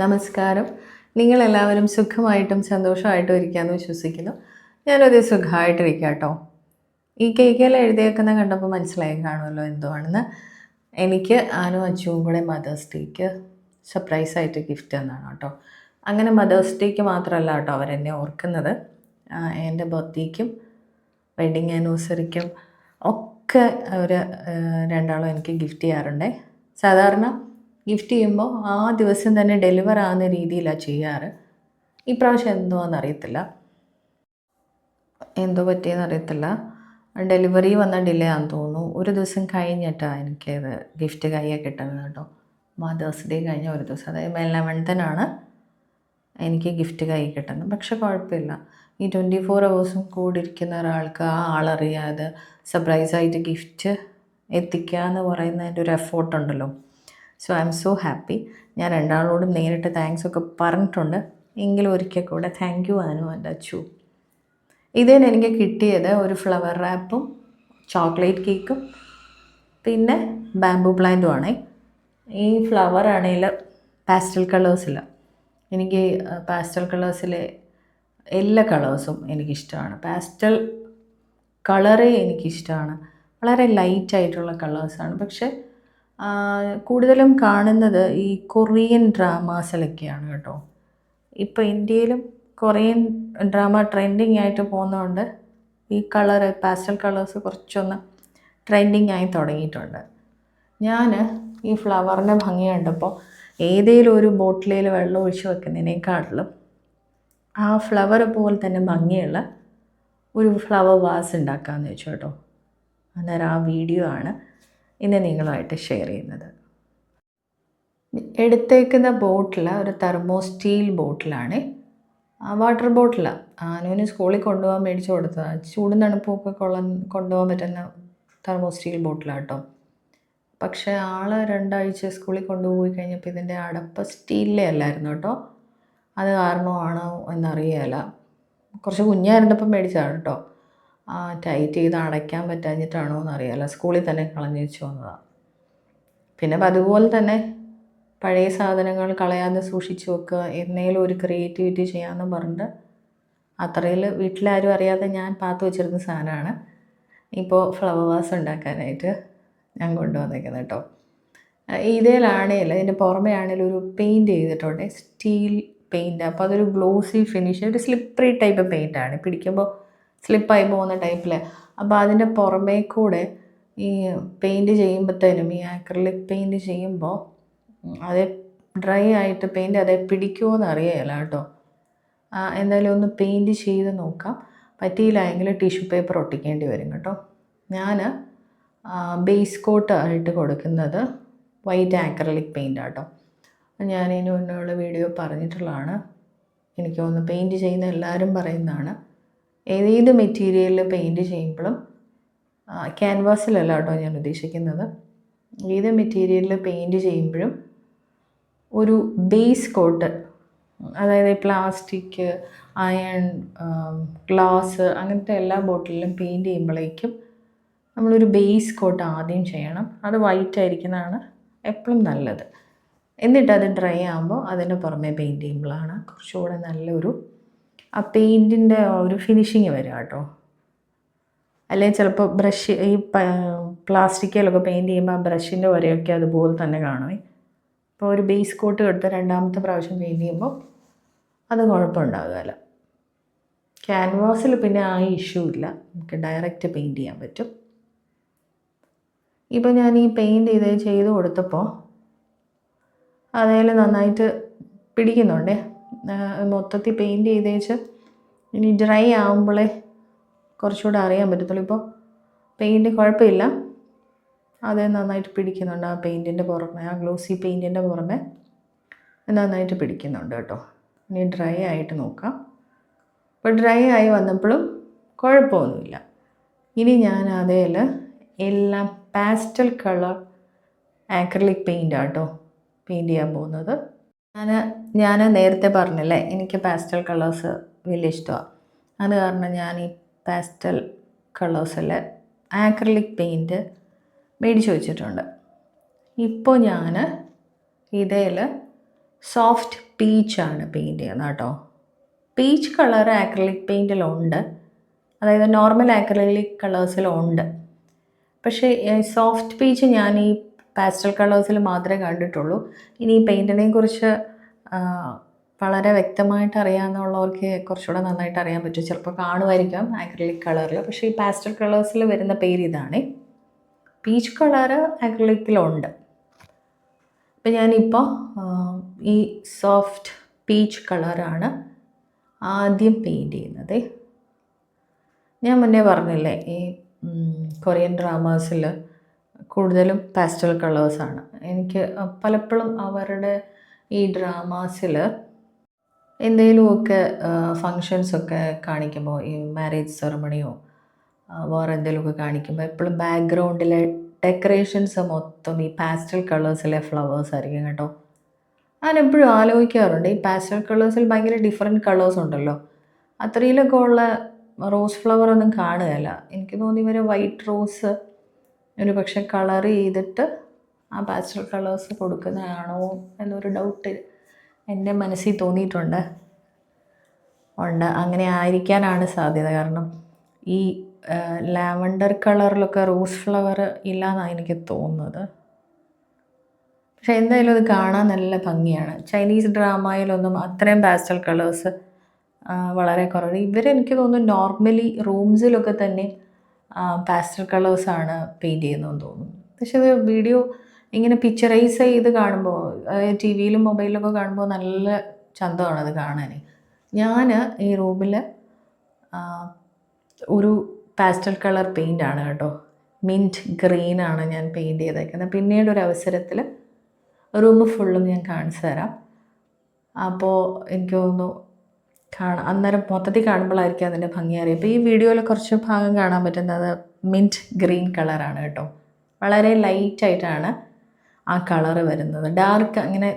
നമസ്കാരം. നിങ്ങളെല്ലാവരും സുഖമായിട്ടും സന്തോഷമായിട്ടും ഇരിക്കാമെന്ന് വിശ്വസിക്കുന്നു. ഞാനത് സുഖമായിട്ടിരിക്കുക കേട്ടോ. ഈ കേക്കെല്ലാം എഴുതിയേക്കുന്നത് കണ്ടപ്പോൾ മനസ്സിലായി കാണുമല്ലോ എന്തുവാണെന്ന്. എനിക്ക് ആനും അച്ചുവും കൂടെ മദേഴ്സ് ഡേക്ക് സർപ്രൈസായിട്ട് ഗിഫ്റ്റ് തന്നതാണ് കേട്ടോ. അങ്ങനെ മദേഴ്സ് ഡേക്ക് മാത്രമല്ല കേട്ടോ അവരെന്നെ ഓർക്കുന്നത്, എൻ്റെ ബർത്ത്ഡേക്കും വെഡ്ഡിങ് ആനിവേഴ്സറിക്കും ഒക്കെ അവർ രണ്ടാളും എനിക്ക് ഗിഫ്റ്റ് ചെയ്യാറുണ്ട്. സാധാരണ ഗിഫ്റ്റ് ചെയ്യുമ്പോൾ ആ ദിവസം തന്നെ ഡെലിവർ ആകുന്ന രീതിയിലാണ് ചെയ്യാറ്. ഇപ്രാവശ്യം അറിയത്തില്ല, എന്തോ പറ്റിയെന്നറിയത്തില്ല. ഡെലിവറി വന്ന ഡിലേ ആണെന്ന് തോന്നുന്നു. ഒരു ദിവസം കഴിഞ്ഞിട്ടാണ് എനിക്കത് ഗിഫ്റ്റ് കയ്യെ കിട്ടുന്നത് കേട്ടോ. മദേഴ്സ് ഡേ കഴിഞ്ഞ ഒരു ദിവസം, അതായത് 11th എനിക്ക് ഗിഫ്റ്റ് കൈ കിട്ടുന്നത്. പക്ഷെ കുഴപ്പമില്ല, ഈ 24 hours കൂടി ഇരിക്കുന്ന ഒരാൾക്ക് ആ ആളറിയാതെ സർപ്രൈസായിട്ട് ഗിഫ്റ്റ് എത്തിക്കുക എന്ന് പറയുന്നതിൻ്റെ ഒരു എഫോർട്ട് ഉണ്ടല്ലോ. So I M so happy. ഞാൻ രണ്ടാളോടും നേരിട്ട് താങ്ക്സ് ഒക്കെ പറഞ്ഞിട്ടുണ്ട്. എങ്കിലും ഒരിക്കൽ കൂടെ thank you Anu and Achu. ഇതിന് എനിക്ക് കിട്ടിയത് ഒരു ഫ്ലവർ റാപ്പും ചോക്ലേറ്റ് കേക്കും പിന്നെ ബാംബൂ പ്ലാന്റും ആണേ. ഈ ഫ്ലവർ ആണെങ്കിൽ പാസ്റ്റൽ കളേഴ്സിൽ, എനിക്ക് പാസ്റ്റൽ കളേഴ്സിലെ എല്ലാ കളേഴ്സും എനിക്കിഷ്ടമാണ്. പാസ്റ്റൽ കളറേ എനിക്കിഷ്ടമാണ്. വളരെ ലൈറ്റായിട്ടുള്ള കളേഴ്സാണ്. പക്ഷേ കൂടുതലും കാണുന്നത് ഈ കൊറിയൻ ഡ്രാമാസിലൊക്കെയാണ് കേട്ടോ. ഇപ്പോൾ ഇന്ത്യയിലും കൊറിയൻ ഡ്രാമ ട്രെൻഡിങ് ആയിട്ട് പോകുന്നതുകൊണ്ട് ഈ പാസ്റ്റൽ കളേഴ്സ് കുറച്ചൊന്ന് ട്രെൻഡിങ് ആയി തുടങ്ങിയിട്ടുണ്ട്. ഞാൻ ഈ ഫ്ലവറിൻ്റെ ഭംഗി കണ്ടപ്പോൾ ഏതെങ്കിലും ഒരു ബോട്ടിലിൽ വെള്ളം ഒഴിച്ച് വെക്കുന്നതിനേക്കാട്ടിലും ആ ഫ്ലവർ പോലെ തന്നെ ഭംഗിയുള്ള ഒരു ഫ്ലവർ വാസ് ഉണ്ടാക്കാമെന്ന് വെച്ചു കേട്ടോ. അന്നേരം ആ വീഡിയോ ആണ് ഇന്ന് നിങ്ങളുമായിട്ട് ഷെയർ ചെയ്യുന്നത്. എടുത്തേക്കുന്ന ബോട്ടിൽ ഒരു സ്റ്റീൽ ബോട്ടിലാണ്, വാട്ടർ ബോട്ടിലാണ്. ആനുവിന് സ്കൂളിൽ കൊണ്ടുപോകാൻ മേടിച്ച് കൊടുത്തതാണ്. ചൂടും തണുപ്പൊക്കെ കൊണ്ടുപോകാൻ പറ്റുന്ന സ്റ്റീൽ ബോട്ടിലാണ് കേട്ടോ. പക്ഷേ ആൾ 2 ആഴ്ച സ്കൂളിൽ കൊണ്ടുപോയി കഴിഞ്ഞപ്പോൾ ഇതിൻ്റെ അടപ്പ് സ്റ്റീലിലെ അല്ലായിരുന്നു കേട്ടോ. അത് കാരണമാണോ എന്നറിയില്ല. കുറച്ച് കുഞ്ഞായിരുന്നപ്പം മേടിച്ചതാണ് കേട്ടോ. ടൈറ്റ് ചെയ്ത് അടയ്ക്കാൻ പറ്റാഞ്ഞിട്ടാണോ എന്നറിയില്ല. സ്കൂളിൽ തന്നെ കളഞ്ഞു വെച്ച് വന്നതാണ്. പിന്നെ അതുപോലെ തന്നെ പഴയ സാധനങ്ങൾ കളയാതെ സൂക്ഷിച്ച് വെക്കുക, എന്തെങ്കിലും ഒരു ക്രിയേറ്റിവിറ്റി ചെയ്യാമെന്ന് പറഞ്ഞിട്ട് അത്രയിൽ വീട്ടിലാരും അറിയാതെ ഞാൻ പാത്ത് വെച്ചിരുന്ന സാധനമാണ് ഇപ്പോൾ ഫ്ലവർ വാസ് ഉണ്ടാക്കാനായിട്ട് ഞാൻ കൊണ്ടുവന്നേക്കുന്നത് കേട്ടോ. ഇതിലാണേൽ ഇതിൻ്റെ പുറമേ ആണെങ്കിലും ഒരു പെയിൻറ്റ് ചെയ്തിട്ടുണ്ട്, സ്റ്റീൽ പെയിൻറ്റ്. അപ്പോൾ അതൊരു ഗ്ലോസി ഫിനിഷ്, ഒരു സ്ലിപ്പറി ടൈപ്പ് പെയിൻറ്റാണ്, പിടിക്കുമ്പോൾ സ്ലിപ്പായി പോകുന്ന ടൈപ്പിൽ. അപ്പോൾ അതിൻ്റെ പുറമേ കൂടെ ഈ പെയിൻറ്റ് ചെയ്യുമ്പോഴത്തേനും, ഈ ആക്രിലിക് പെയിൻറ്റ് ചെയ്യുമ്പോൾ അത് ഡ്രൈ ആയിട്ട് പെയിൻറ്റ് അതേ പിടിക്കുമോ എന്ന് അറിയില്ല കേട്ടോ. എന്തായാലും ഒന്ന് പെയിൻറ്റ് ചെയ്ത് നോക്കാം. പറ്റിയില്ല എങ്കിൽ ടിഷ്യൂ പേപ്പർ ഒട്ടിക്കേണ്ടി വരും കേട്ടോ. ഞാൻ ബേസ് കോട്ട് ആയിട്ട് കൊടുക്കുന്നത് വൈറ്റ് ആക്രിലിക് പെയിൻറ്റ് കേട്ടോ. ഞാൻ ഇതിന് മുന്നുള്ള വീഡിയോ പറഞ്ഞിട്ടുള്ളതാണ്. എനിക്ക് തോന്നുന്നു പെയിൻറ്റ് ചെയ്യുന്ന എല്ലാവരും പറയുന്നതാണ്, ഏത് മെറ്റീരിയലിൽ പെയിൻറ്റ് ചെയ്യുമ്പോഴും, ക്യാൻവാസിലല്ല കേട്ടോ ഞാൻ ഉദ്ദേശിക്കുന്നത്, ഏത് മെറ്റീരിയലിൽ പെയിൻറ്റ് ചെയ്യുമ്പോഴും ഒരു ബേസ് കോട്ട്, അതായത് പ്ലാസ്റ്റിക്, അയൺ, ഗ്ലാസ്, അങ്ങനത്തെ എല്ലാ ബോട്ടിലും പെയിൻറ്റ് ചെയ്യുമ്പോഴേക്കും നമ്മളൊരു ബേസ് കോട്ട് ആദ്യം ചെയ്യണം. അത് വൈറ്റ് ആയിരിക്കുന്നതാണ് എപ്പോഴും നല്ലത്. എന്നിട്ട് അത് ഡ്രൈ ആകുമ്പോൾ അതിൻ്റെ പുറമെ പെയിൻറ്റ് ചെയ്യുമ്പോഴാണ് കുറച്ചുകൂടെ നല്ലൊരു ആ പെയിൻറ്റിൻ്റെ ഒരു ഫിനിഷിങ് വരിക കേട്ടോ. അല്ലെങ്കിൽ ചിലപ്പോൾ ബ്രഷ്, ഈ പ്ലാസ്റ്റിക്കിലൊക്കെ പെയിൻറ്റ് ചെയ്യുമ്പോൾ ആ ബ്രഷിൻ്റെ വരെയൊക്കെ അതുപോലെ തന്നെ കാണുമേ. അപ്പോൾ ഒരു ബേസ് കോട്ട് എടുത്ത് 2ാമത്തെ പ്രാവശ്യം പെയിൻറ്റ് ചെയ്യുമ്പോൾ അത് കുഴപ്പമുണ്ടാകുകയില്ല. ക്യാൻവാസിൽ പിന്നെ ആ ഇഷ്യൂ ഇല്ല, നമുക്ക് ഡയറക്റ്റ് പെയിൻറ്റ് ചെയ്യാൻ പറ്റും. ഇപ്പോൾ ഞാൻ ഈ പെയിൻറ്റ് ചെയ്ത് കൊടുത്തപ്പോൾ അതിൽ നന്നായിട്ട് പിടിക്കുന്നുണ്ടേ. മൊത്തത്തിൽ പെയിൻറ്റ് ചെയ്തേച്ച് ഇനി ഡ്രൈ ആകുമ്പോഴേ കുറച്ചുകൂടെ അറിയാൻ പറ്റത്തുള്ളൂ. ഇപ്പോൾ പെയിൻറ്റ് കുഴപ്പമില്ല, അത് നന്നായിട്ട് പിടിക്കുന്നുണ്ട്. ആ പെയിൻറ്റിൻ്റെ പുറമെ, ആ ഗ്ലോസി പെയിൻറ്റിൻ്റെ പുറമെ നന്നായിട്ട് പിടിക്കുന്നുണ്ട് കേട്ടോ. ഇനി ഡ്രൈ ആയിട്ട് നോക്കാം. അപ്പോൾ ഡ്രൈ ആയി വന്നപ്പോഴും കുഴപ്പമൊന്നുമില്ല. ഇനി ഞാൻ അതിൽ എല്ലാം പാസ്റ്റൽ കളർ ആക്രിലിക് പെയിൻറ്റാണ് കേട്ടോ പെയിൻറ്റ് ചെയ്യാൻ പോകുന്നത്. ഞാൻ നേരത്തെ പറഞ്ഞില്ലേ, എനിക്ക് പാസ്റ്റൽ കളേഴ്സ് വലിയ ഇഷ്ടമാണ്. അത് കാരണം ഞാൻ ഈ പാസ്റ്റൽ കളേഴ്സിൽ ആക്രിലിക് പെയിൻറ്റ് മേടിച്ച് വെച്ചിട്ടുണ്ട്. ഇപ്പോൾ ഞാൻ ഇതിൽ സോഫ്റ്റ് പീച്ചാണ് പെയിൻറ്റ് ചെയ്യുന്നത് കേട്ടോ. പീച്ച് കളർ ആക്രിലിക് പെയിൻറ്റിലുണ്ട്, അതായത് നോർമൽ ആക്രിലിക് കളേഴ്സിലുണ്ട്. പക്ഷേ സോഫ്റ്റ് പീച്ച് ഞാൻ ഈ പാസ്റ്റൽ കളേഴ്സിൽ മാത്രമേ കണ്ടിട്ടുള്ളൂ. ഇനി ഈ പെയിൻറ്റിനെ കുറിച്ച് വളരെ വ്യക്തമായിട്ട് അറിയാമെന്നുള്ളവർക്ക് കുറച്ചുകൂടെ നന്നായിട്ട് അറിയാൻ പറ്റും. ചിലപ്പോൾ കാണുമായിരിക്കാം ആക്രിലിക് കളറിൽ, പക്ഷേ ഈ പാസ്റ്റൽ കളേഴ്സിൽ വരുന്ന പേര് ഇതാണ്. പീച്ച് കളറ് ആക്രിലിക്കിലുണ്ട്. അപ്പം ഞാനിപ്പോൾ ഈ സോഫ്റ്റ് പീച്ച് കളറാണ് ആദ്യം പെയിൻറ്റ് ചെയ്യുന്നത്. ഞാൻ മുന്നേ പറഞ്ഞില്ലേ, ഈ കൊറിയൻ ഡ്രാമാസിൽ കൂടുതലും പാസ്റ്റൽ കളേഴ്സാണ്. എനിക്ക് പലപ്പോഴും അവരുടെ ഈ ഡ്രാമാസിൽ എന്തെങ്കിലുമൊക്കെ ഫങ്ഷൻസൊക്കെ കാണിക്കുമ്പോൾ, ഈ മാരേജ് സെറമണിയോ വേറെ എന്തെങ്കിലുമൊക്കെ കാണിക്കുമ്പോൾ എപ്പോഴും ബാക്ക്ഗ്രൗണ്ടിലെ ഡെക്കറേഷൻസ് മൊത്തം ഈ പാസ്റ്റൽ കളേഴ്സിലെ ഫ്ലവേഴ്സ് ആയിരിക്കും കേട്ടോ. ഞാൻ എപ്പോഴും ആലോചിക്കാറുണ്ട്, ഈ പാസ്റ്റൽ കളേഴ്സിൽ ഭയങ്കര ഡിഫറെൻറ്റ് കളേഴ്സ് ഉണ്ടല്ലോ, അത്രയിലൊക്കെ ഉള്ള റോസ് ഫ്ലവർ ഒന്നും കാണുകയല്ല. എനിക്ക് തോന്നി ഇവർ വൈറ്റ് റോസ് ഒരു പക്ഷേ കളർ ചെയ്തിട്ട് ആ പാസ്റ്റൽ കളേഴ്സ് കൊടുക്കുന്നതാണോ എന്നൊരു ഡൗട്ട് എൻ്റെ മനസ്സിൽ തോന്നിയിട്ടുണ്ട്. അങ്ങനെ ആയിരിക്കാനാണ് സാധ്യത. കാരണം ഈ ലാവണ്ടർ കളറിലൊക്കെ റോസ് ഫ്ലവർ ഇല്ലയെന്നാണ് എനിക്ക് തോന്നുന്നത്. പക്ഷേ എന്തായാലും അത് കാണാൻ നല്ല ഭംഗിയാണ്. ചൈനീസ് ഡ്രാമയിലൊന്നും അത്രയും പാസ്റ്റൽ കളേഴ്സ് വളരെ കുറവ്. ഇവരെനിക്ക് തോന്നുന്നു നോർമലി റൂംസിലൊക്കെ തന്നെ പാസ്റ്റൽ കളേഴ്സാണ് പെയിൻറ്റ് ചെയ്യുന്നതെന്ന് തോന്നുന്നു. പക്ഷേ അത് വീഡിയോ ഇങ്ങനെ പിക്ചറൈസ് ചെയ്ത് കാണുമ്പോൾ, ടി വിയിലും മൊബൈലിലൊക്കെ കാണുമ്പോൾ നല്ല ചന്തമാണത് കാണാൻ. ഞാൻ ഈ റൂമിൽ ഒരു പാസ്റ്റൽ കളർ പെയിൻ്റാണ് കേട്ടോ, മിൻറ്റ് ഗ്രീനാണ് ഞാൻ പെയിൻറ്റ് ചെയ്തേക്കുന്നത്. പിന്നീട് ഒരു അവസരത്തിൽ റൂം ഫുള്ളും ഞാൻ കാണിച്ചു തരാം. അപ്പോൾ എനിക്ക് തോന്നുന്നു അന്നേരം മൊത്തത്തിൽ കാണുമ്പോഴായിരിക്കും അതിൻ്റെ ഭംഗി അറിയാം. ഇപ്പോൾ ഈ വീഡിയോയിൽ കുറച്ച് ഭാഗം കാണാൻ പറ്റുന്നത് മിൻറ്റ് ഗ്രീൻ കളറാണ് കേട്ടോ. വളരെ ലൈറ്റായിട്ടാണ് ആ കളറ് വരുന്നത്. ഡാർക്ക് അങ്ങനെ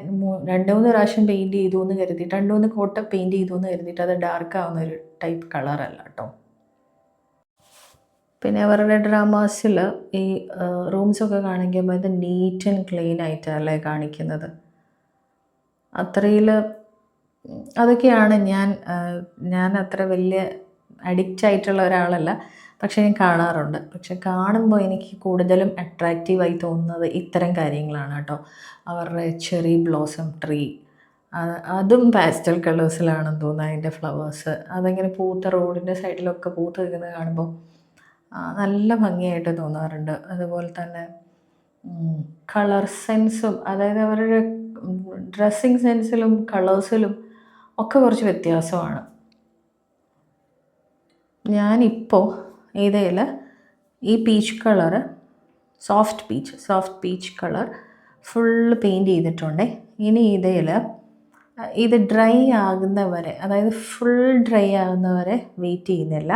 2-3 പ്രാവശ്യം പെയിൻറ്റ് ചെയ്തു എന്ന് കരുതിയിട്ട്, 2-3 കോട്ട് പെയിൻറ്റ് ചെയ്തു എന്ന് കരുതിയിട്ട് അത് ഡാർക്ക് ആവുന്ന ഒരു ടൈപ്പ് കളറല്ല കേട്ടോ. പിന്നെ അവരുടെ ഡ്രാമാസിൽ ഈ റൂംസൊക്കെ കാണിക്കുമ്പോൾ ഇത് നീറ്റ് ആൻഡ് ക്ലീൻ ആയിട്ടല്ലേ കാണിക്കുന്നത്. അത്രയിൽ അതൊക്കെയാണ് ഞാൻ അത്ര വലിയ അഡിക്റ്റ് ആയിട്ടുള്ള ഒരാളല്ല, പക്ഷേ ഞാൻ കാണാറുണ്ട്. പക്ഷെ കാണുമ്പോൾ എനിക്ക് കൂടുതലും അട്രാക്റ്റീവായി തോന്നുന്നത് ഇത്തരം കാര്യങ്ങളാണ് കേട്ടോ. അവരുടെ ചെറി ബ്ലോസം ട്രീ, അതും പാസ്റ്റൽ കളേഴ്സിലാണെന്ന് തോന്നുന്നു അതിൻ്റെ ഫ്ലവേഴ്സ്. അതങ്ങനെ പൂത്ത റോഡിൻ്റെ സൈഡിലൊക്കെ പൂത്ത് നിൽക്കുന്നത് കാണുമ്പോൾ നല്ല ഭംഗിയായിട്ട് തോന്നാറുണ്ട്. അതുപോലെ തന്നെ കളർ സെൻസും, അതായത് അവരുടെ ഡ്രസ്സിങ് സെൻസിലും കളേഴ്സിലും ഒക്കെ കുറച്ച് വ്യത്യാസമാണ്. ഞാനിപ്പോൾ ഇതിൽ ഈ peach colour soft peach colour full paint ചെയ്തിട്ടുണ്ട്. ഇനി ഇത് ഡ്രൈ ആകുന്നവരെ, അതായത് ഫുൾ ഡ്രൈ ആകുന്നവരെ വെയിറ്റ് ചെയ്യുന്നില്ല.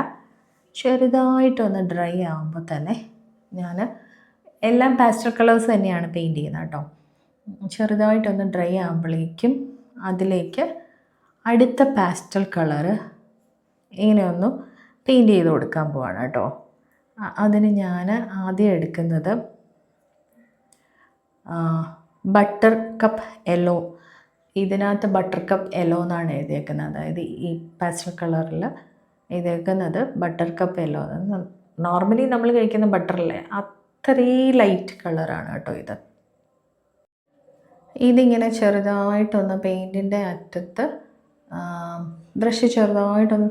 ചെറുതായിട്ടൊന്ന് ഡ്രൈ ആകുമ്പോൾ തന്നെ ഞാൻ എല്ലാം പാസ്റ്റൽ കളേഴ്സ് തന്നെയാണ് പെയിൻറ്റ് ചെയ്യുന്നത് കേട്ടോ. ചെറുതായിട്ടൊന്ന് ഡ്രൈ ആകുമ്പോഴേക്കും അതിലേക്ക് അടുത്ത പാസ്റ്റൽ കളറ് ഇങ്ങനെയൊന്ന് പെയിൻറ്റ് ചെയ്ത് കൊടുക്കാൻ പോവാണ് കേട്ടോ. അതിന് ഞാൻ ആദ്യം എടുക്കുന്നത് ബട്ടർ കപ്പ് യെല്ലോ. ഇതിനകത്ത് ബട്ടർ കപ്പ് യെല്ലോ എന്നാണ് എഴുതിയേക്കുന്നത്. അതായത് ഈ പാസ്റ്റൽ കളറിൽ എഴുതിയേക്കുന്നത് ബട്ടർ കപ്പ് യെല്ലോ. നോർമലി നമ്മൾ കഴിക്കുന്ന ബട്ടറില്ലേ, അത്രയും ലൈറ്റ് കളറാണ് കേട്ടോ ഇതിങ്ങനെ ചെറുതായിട്ടൊന്ന് പെയിൻറ്റിൻ്റെ അറ്റത്ത് ബ്രഷ് ചെറുതായിട്ടൊന്ന്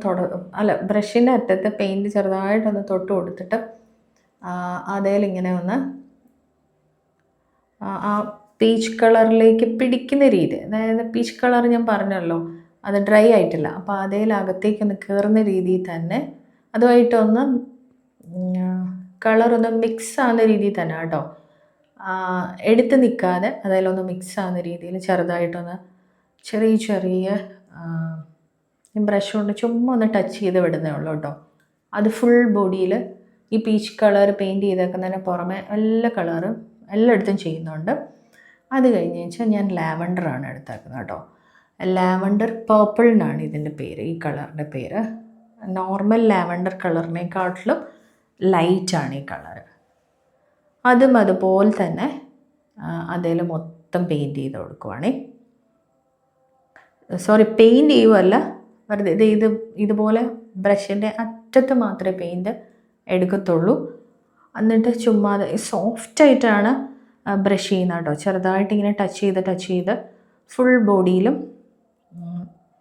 ബ്രഷിൻ്റെ അറ്റത്ത് പെയിൻറ്റ് ചെറുതായിട്ടൊന്ന് തൊട്ട് കൊടുത്തിട്ട് അതിലിങ്ങനെ ഒന്ന് ആ പീച്ച് കളറിലേക്ക് പിടിക്കുന്ന രീതി, അതായത് പീച്ച് കളർ ഞാൻ പറഞ്ഞല്ലോ അത് ഡ്രൈ ആയിട്ടില്ല, അപ്പോൾ അതിലകത്തേക്കൊന്ന് കയറുന്ന രീതിയിൽ തന്നെ അതുമായിട്ടൊന്ന് കളറൊന്ന് മിക്സ് ആകുന്ന രീതിയിൽ തന്നെ കേട്ടോ, എടുത്ത് നിൽക്കാതെ അതിലൊന്ന് മിക്സ് ആകുന്ന രീതിയിൽ ചെറുതായിട്ടൊന്ന് ചെറിയ ബ്രഷ് കൊണ്ട് ചുമ്മാ ഒന്ന് ടച്ച് ചെയ്ത് വിടുന്നേ ഉള്ളൂ കേട്ടോ. അത് ഫുൾ ബോഡിയിൽ ഈ പീച്ച് കളർ പെയിൻറ്റ് ചെയ്തേക്കുന്നതിന് പുറമെ എല്ലാ കളറും എല്ലായിടത്തും ചെയ്യുന്നുണ്ട്. അത് കഴിഞ്ഞ് വെച്ചാൽ ഞാൻ ലാവണ്ടറാണ് എടുത്തേക്കുന്നത് കേട്ടോ. ലാവണ്ടർ പേർപ്പിൾ എന്നാണ് ഇതിൻ്റെ പേര്, ഈ കളറിൻ്റെ പേര്. നോർമൽ ലാവണ്ടർ കളറിനെക്കാട്ടിലും ലൈറ്റാണ് ഈ കളറ്. അതും അതുപോലെ തന്നെ അതിൽ മൊത്തം പെയിൻറ്റ് ചെയ്ത് കൊടുക്കുവാണേ. പെയിൻറ്റ് ചെയ്യുമല്ല, വെറുതെ ഇതുപോലെ ബ്രഷിൻ്റെ അറ്റത്ത് മാത്രമേ പെയിൻറ്റ് എടുക്കത്തുള്ളൂ. എന്നിട്ട് ചുമ്മാതെ സോഫ്റ്റായിട്ടാണ് ബ്രഷ് ചെയ്യുന്നത് കേട്ടോ. ചെറുതായിട്ട് ഇങ്ങനെ ടച്ച് ചെയ്ത് ഫുൾ ബോഡിയിലും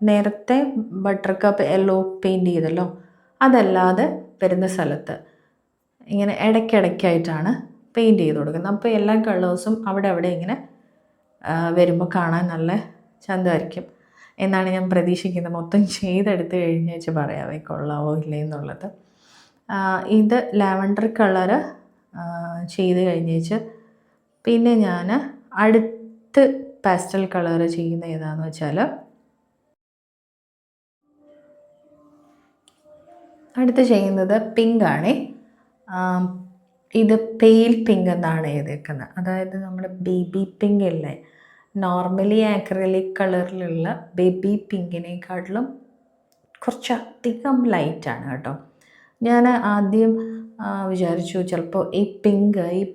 നേരത്തെ ബട്ടർ കപ്പ് യെല്ലോ പെയിൻറ്റ് ചെയ്തല്ലോ അതല്ലാതെ വരുന്ന സ്ഥലത്ത് ഇങ്ങനെ ഇടയ്ക്കിടയ്ക്കായിട്ടാണ് പെയിൻറ്റ് ചെയ്ത് കൊടുക്കുന്നത്. അപ്പോൾ എല്ലാ കളേഴ്സും അവിടെ ഇങ്ങനെ വരുമ്പോൾ കാണാൻ നല്ല ചന്തമായിരിക്കും എന്നാണ് ഞാൻ പ്രതീക്ഷിക്കുന്നത്. മൊത്തം ചെയ്തെടുത്ത് കഴിഞ്ഞ് വെച്ച് പറയാവേ കൊള്ളാവോ ഇല്ലേ എന്നുള്ളത്. ഇത് ലാവൻഡർ കളറ് ചെയ്ത് കഴിഞ്ഞേച്ച് പിന്നെ ഞാൻ അടുത്ത് പാസ്റ്റൽ കളറ് ചെയ്യുന്ന ഏതാണെന്ന് വെച്ചാൽ അടുത്ത് ചെയ്യുന്നത് പിങ്കാണ്. ഇത് പെയിൽ പിങ്ക് എന്നാണ് എഴുതിയേക്കുന്നത്. അതായത് നമ്മുടെ ബേബി പിങ്ക് അല്ലേ, നോർമലി ആക്രിലിക് കളറിലുള്ള ബേബി പിങ്കിനെക്കാട്ടിലും കുറച്ചധികം ലൈറ്റാണ് കേട്ടോ. ഞാൻ ആദ്യം വിചാരിച്ചു ചിലപ്പോൾ ഈ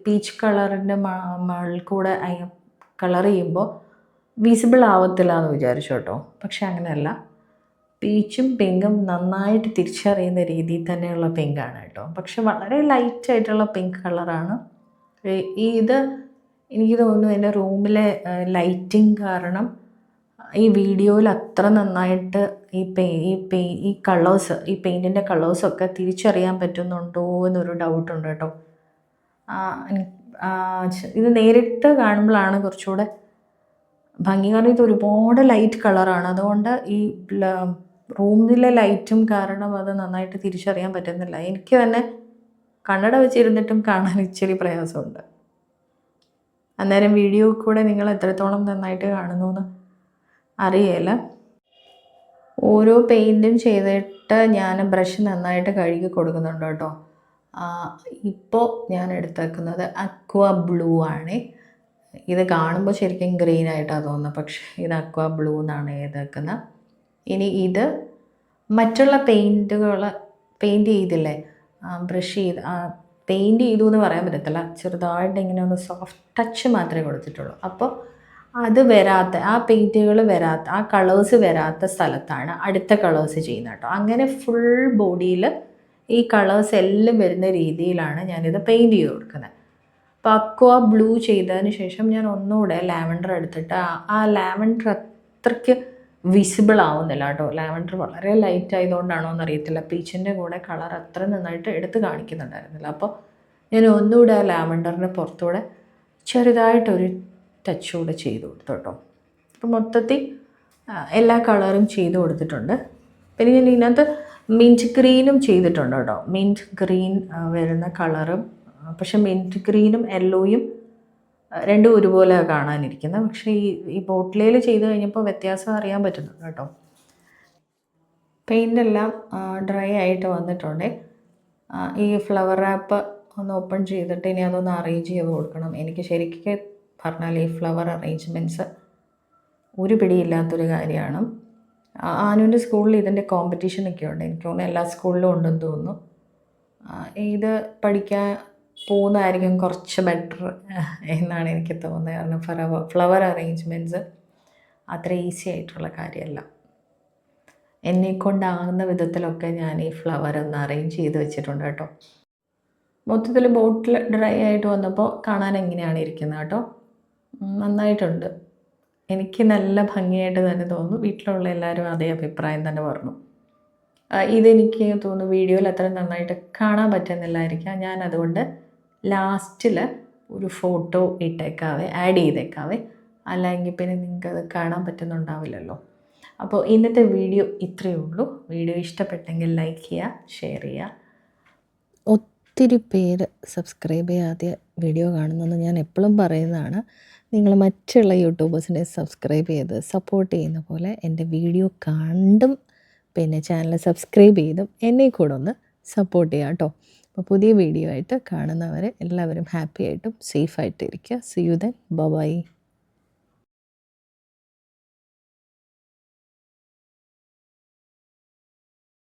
പീച്ച് കളറിൻ്റെ മുകളിൽ കൂടെ കളർ ചെയ്യുമ്പോൾ വിസിബിൾ ആവത്തില്ല എന്ന് വിചാരിച്ചു കേട്ടോ. പക്ഷെ അങ്ങനെയല്ല, പീച്ചും പിങ്കും നന്നായിട്ട് തിരിച്ചറിയുന്ന രീതിയിൽ തന്നെയുള്ള പിങ്കാണ് കേട്ടോ. പക്ഷെ വളരെ ലൈറ്റായിട്ടുള്ള പിങ്ക് കളറാണ് ഇത്. എനിക്ക് തോന്നുന്നു എൻ്റെ റൂമിലെ ലൈറ്റിങ് കാരണം ഈ വീഡിയോയിൽ അത്ര നന്നായിട്ട് ഈ കളേഴ്സ്, ഈ പെയിൻറ്റിൻ്റെ കളേഴ്സൊക്കെ തിരിച്ചറിയാൻ പറ്റുന്നുണ്ടോ എന്നൊരു ഡൗട്ടുണ്ട് കേട്ടോ. ഇത് നേരിട്ട് കാണുമ്പോഴാണ് കുറച്ചുകൂടെ ഭംഗി. കാരണം ഇത് ഒരുപാട് ലൈറ്റ് കളറാണ്. അതുകൊണ്ട് ഈ റൂമിലെ ലൈറ്റും കാരണം അത് നന്നായിട്ട് തിരിച്ചറിയാൻ പറ്റുന്നില്ല. എനിക്ക് തന്നെ കണ്ണട വെച്ചിരുന്നിട്ടും കാണാൻ ഇച്ചിരി പ്രയാസമുണ്ട്. അന്നേരം വീഡിയോ കൂടെ നിങ്ങൾ എത്രത്തോളം നന്നായിട്ട് കാണുന്നു എന്ന് അറിയില്ല. ഓരോ പെയിൻറ്റും ചെയ്തിട്ട് ഞാൻ ബ്രഷ് നന്നായിട്ട് കഴുകി കൊടുക്കുന്നുണ്ട് കേട്ടോ. ഇപ്പോൾ ഞാൻ എടുത്തേക്കുന്നത് അക്വ ബ്ലൂ ആണ്. ഇത് കാണുമ്പോൾ ശരിക്കും ഗ്രീൻ ആയിട്ടാണ് തോന്നുന്നത്, പക്ഷേ ഇത് അക്വ ബ്ലൂ എന്നാണ് എഴുതിയേക്കുന്നത്. ഇനി ഇത് മറ്റുള്ള പെയിൻറ്റ് ചെയ്തില്ലേ, ബ്രഷ് ചെയ്ത് പെയിൻറ്റ് ചെയ്തു എന്ന് പറയാൻ പറ്റത്തില്ല, ചെറുതായിട്ട് ഇങ്ങനെ ഒന്ന് സോഫ്റ്റ് ടച്ച് മാത്രമേ കൊടുത്തിട്ടുള്ളൂ. അപ്പോൾ അത് വരാത്ത, ആ പെയിൻറ്റുകൾ വരാത്ത, ആ കളേഴ്സ് വരാത്ത സ്ഥലത്താണ് അടുത്ത കളേഴ്സ് ചെയ്യുന്നത് കേട്ടോ. അങ്ങനെ ഫുൾ ബോഡിയിൽ ഈ കളേഴ്സ് എല്ലാം വരുന്ന രീതിയിലാണ് ഞാനിത് പെയിൻറ്റ് ചെയ്ത് കൊടുക്കുന്നത്. അപ്പോൾ അക്വ ബ്ലൂ ചെയ്തതിന് ശേഷം ഞാൻ ഒന്നുകൂടെ ലാവൻഡർ എടുത്തിട്ട് ആ ലാവൻഡർ അത്രയ്ക്ക് വിസിബിൾ ആവുന്നില്ല കേട്ടോ. ലാവൻഡർ വളരെ ലൈറ്റ് ആയതുകൊണ്ടാണോ എന്നറിയത്തില്ല, പീച്ചിൻ്റെ കൂടെ കളർ അത്ര നന്നായിട്ട് എടുത്ത് കാണിക്കുന്നുണ്ടായിരുന്നില്ല. അപ്പോൾ ഞാൻ ഒന്നുകൂടെ ആ ലാവൻഡറിൻ്റെ പുറത്തൂടെ ചെറുതായിട്ടൊരു ടച്ച് കൂടെ ചെയ്ത് കൊടുത്തു കേട്ടോ. അപ്പോൾ മൊത്തത്തിൽ എല്ലാ കളറും ചെയ്ത് കൊടുത്തിട്ടുണ്ട്. പിന്നെ ഞാൻ ഇതിനകത്ത് മിൻറ്റ് ഗ്രീനും ചെയ്തിട്ടുണ്ട് കേട്ടോ. മിൻറ്റ് ഗ്രീൻ വരുന്ന കളറും, പക്ഷെ മിൻറ്റ് ഗ്രീനും യെല്ലോയും രണ്ടും ഒരുപോലെ കാണാനിരിക്കുന്നത്. പക്ഷേ ഈ ബോട്ടിലയിൽ ചെയ്ത് കഴിഞ്ഞപ്പോൾ വ്യത്യാസം അറിയാൻ പറ്റുന്നുണ്ട് കേട്ടോ. പെയിൻ്റെല്ലാം ഡ്രൈ ആയിട്ട് വന്നിട്ടുണ്ട്. ഈ ഫ്ലവർ റാപ്പ് ഒന്ന് ഓപ്പൺ ചെയ്തിട്ട് ഇനി അതൊന്ന് അറേഞ്ച് ചെയ്ത് കൊടുക്കണം. എനിക്ക് ശരിക്കും പറഞ്ഞാൽ ഈ ഫ്ലവർ അറേഞ്ച്മെൻറ്റ്സ് ഒരു പിടിയില്ലാത്തൊരു കാര്യമാണ്. ആനുവിൻ്റെ സ്കൂളിൽ ഇതിൻ്റെ കോമ്പറ്റീഷനൊക്കെ ഉണ്ട്. എനിക്ക് തോന്നുന്നു എല്ലാ സ്കൂളിലും ഉണ്ടെന്ന് തോന്നുന്നു. ഇത് പഠിക്കാൻ പോകുന്നതായിരിക്കും കുറച്ച് ബെറ്റർ എന്നാണ് എനിക്ക് തോന്നുന്നത്. കാരണം ഫ്ലവർ അറേഞ്ച്മെൻറ്റ്സ് അത്ര ഈസി ആയിട്ടുള്ള കാര്യമല്ല. എന്നെക്കൊണ്ടാകുന്ന വിധത്തിലൊക്കെ ഞാൻ ഈ ഫ്ലവർ ഒന്ന് അറേഞ്ച് ചെയ്ത് വെച്ചിട്ടുണ്ട് കേട്ടോ. മൊത്തത്തിൽ ബോട്ടിൽ ഡ്രൈ ആയിട്ട് വന്നപ്പോൾ കാണാൻ എങ്ങനെയാണ് ഇരിക്കുന്നത് കേട്ടോ. നന്നായിട്ടുണ്ട്. എനിക്ക് നല്ല ഭംഗിയായിട്ട് തന്നെ തോന്നുന്നു. വീട്ടിലുള്ള എല്ലാവരും അതേ അഭിപ്രായം തന്നെ പറഞ്ഞു. ഇതെനിക്ക് തോന്നുന്നു വീഡിയോയിൽ അത്ര നന്നായിട്ട് കാണാൻ പറ്റുന്നില്ലായിരിക്കാം. ഞാൻ അതുകൊണ്ട് ലാസ്റ്റിൽ ഒരു ഫോട്ടോ ഇട്ടേക്കാവേ, ആഡ് ചെയ്തേക്കാവേ. അല്ലെങ്കിൽ പിന്നെ നിങ്ങൾക്കത് കാണാൻ പറ്റുന്നുണ്ടാവില്ലല്ലോ. അപ്പോൾ ഇന്നത്തെ വീഡിയോ ഇത്രയേ ഉള്ളൂ. വീഡിയോ ഇഷ്ടപ്പെട്ടെങ്കിൽ ലൈക്ക് ചെയ്യുക, ഷെയർ ചെയ്യുക. ഒത്തിരി പേര് സബ്സ്ക്രൈബ് ചെയ്യാതെ വീഡിയോ കാണുന്നെന്ന് ഞാൻ എപ്പോഴും പറയുന്നതാണ്. നിങ്ങൾ മറ്റുള്ള യൂട്യൂബേഴ്സിനെ സബ്സ്ക്രൈബ് ചെയ്ത് സപ്പോർട്ട് ചെയ്യുന്ന പോലെ എൻ്റെ വീഡിയോ കണ്ടും പിന്നെ ചാനൽ സബ്സ്ക്രൈബ് ചെയ്തും എന്നെ കൂടെ ഒന്ന് സപ്പോർട്ട് ചെയ്യാം കേട്ടോ. അപ്പോൾ പുതിയ വീഡിയോ ആയിട്ട് കാണുന്നവരെ എല്ലാവരും ഹാപ്പി ആയിട്ടും സേഫായിട്ട് ഇരിക്കുക. See you then, by.